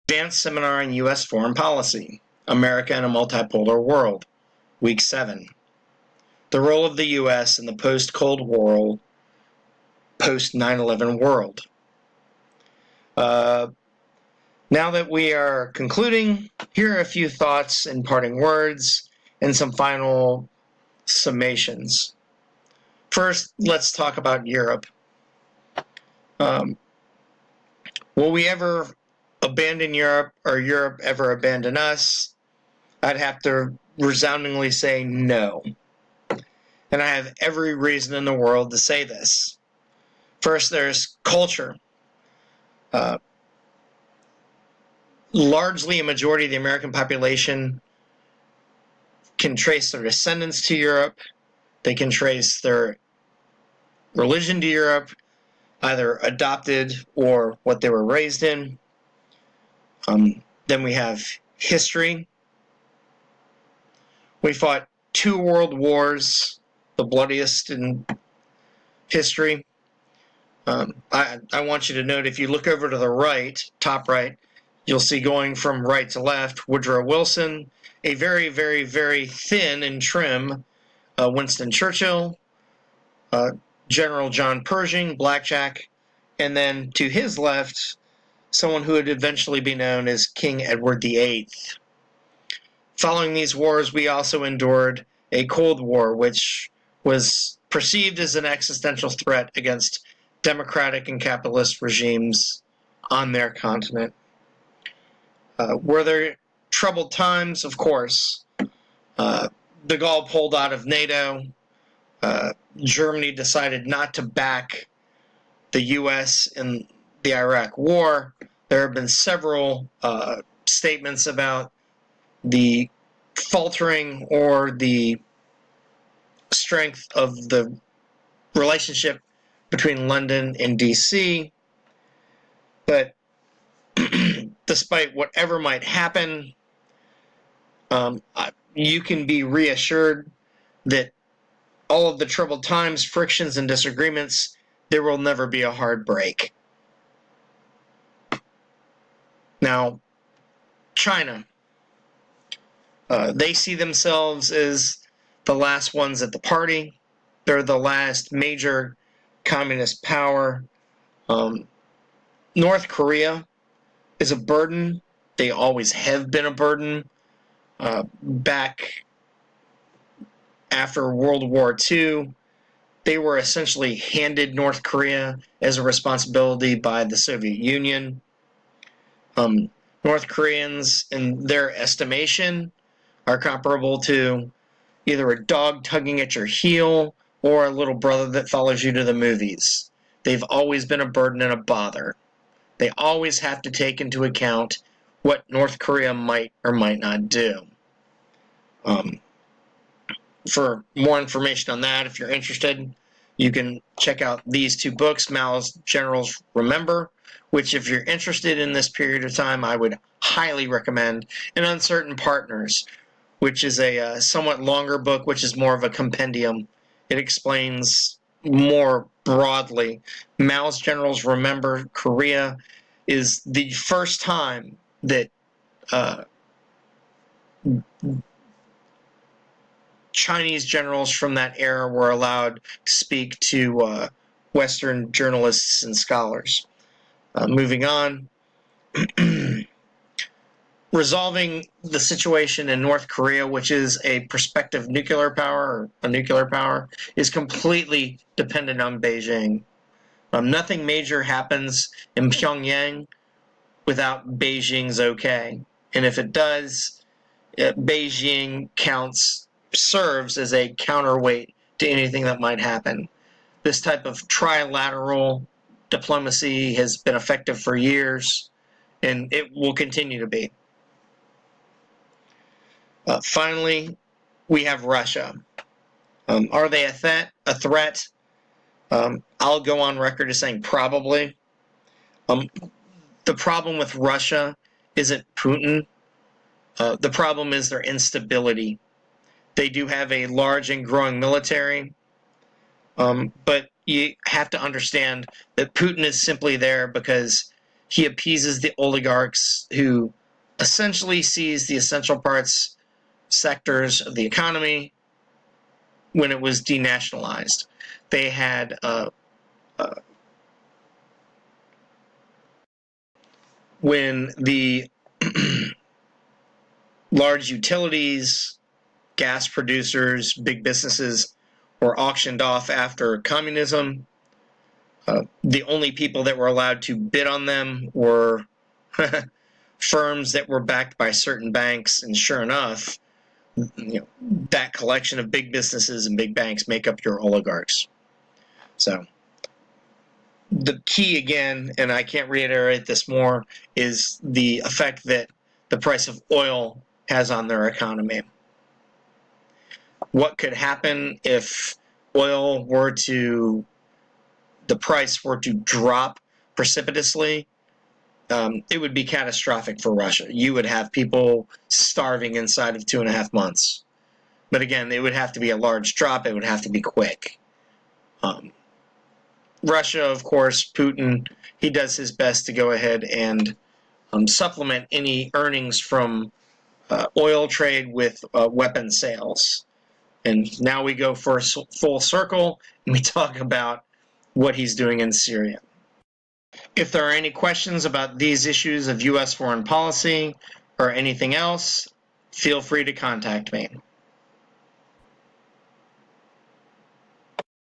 Advanced Seminar on U.S. Foreign Policy, America in a Multipolar World, Week 7. The Role of the U.S. in the Post-Cold War, post-9/11 world. Now that we are concluding, here are a few thoughts and parting words and some final summations. First, let's talk about Europe. Will we ever abandon Europe, or Europe ever abandon us? I'd have to resoundingly say no. And I have every reason in the world to say this. First, there's culture. Largely, a majority of the American population can trace their descendants to Europe. They can trace their religion to Europe, either adopted or what they were raised in. Then we have history. We fought 2 world wars, the bloodiest in history. I want you to note, if you look over to the right, top right, you'll see going from right to left, Woodrow Wilson, a very, very, very thin and trim Winston Churchill, General John Pershing, Blackjack, and then to his left, someone who would eventually be known as King Edward VIII. Following these wars, we also endured a Cold War, which was perceived as an existential threat against democratic and capitalist regimes on their continent. Were there troubled times? Of course. De Gaulle pulled out of NATO. Germany decided not to back the U.S. in the Iraq War. There have been several statements about the faltering or the strength of the relationship between London and D.C. But despite whatever might happen, you can be reassured that all of the troubled times, frictions, and disagreements, there will never be a hard break. Now, China. They see themselves as the last ones at the party. They're the last major communist power. North Korea is a burden. They always have been a burden. Back after World War II, they were essentially handed North Korea as a responsibility by the Soviet Union. North Koreans, in their estimation, are comparable to either a dog tugging at your heel or a little brother that follows you to the movies. They've always been a burden and a bother. They always have to take into account what North Korea might or might not do. For more information on that, if you're interested, you can check out these 2 books, Mao's Generals Remember, which, if you're interested in this period of time, I would highly recommend, and Uncertain Partners, which is a somewhat longer book, which is more of a compendium. It explains more broadly. Mao's Generals Remember Korea is the first time that Chinese generals from that era were allowed to speak to Western journalists and scholars. Moving on. Resolving the situation in North Korea, which is a prospective nuclear power, is completely dependent on Beijing. Nothing major happens in Pyongyang without Beijing's okay. And if it does, Beijing serves as a counterweight to anything that might happen. This type of trilateral diplomacy has been effective for years, and it will continue to be. Finally, we have Russia. Are they a threat? I'll go on record as saying probably. The problem with Russia isn't Putin. The problem is their instability. They do have a large and growing military, but you have to understand that Putin is simply there because he appeases the oligarchs who essentially seize the essential parts sectors of the economy when it was denationalized. They had when the large utilities, gas producers, big businesses were auctioned off after communism, the only people that were allowed to bid on them were firms that were backed by certain banks, and sure enough, that collection of big businesses and big banks make up your oligarchs. So the key again, and I can't reiterate this more, is the effect that the price of oil has on their economy. What could happen if oil were to, the price were to drop precipitously? It would be catastrophic for Russia. You would have people starving inside of 2.5 months. But again, it would have to be a large drop. It would have to be quick. Russia, of course, Putin, he does his best to go ahead and supplement any earnings from oil trade with weapon sales. And now we go for full circle and we talk about what he's doing in Syria. If there are any questions about these issues of U.S. foreign policy or anything else, feel free to contact me.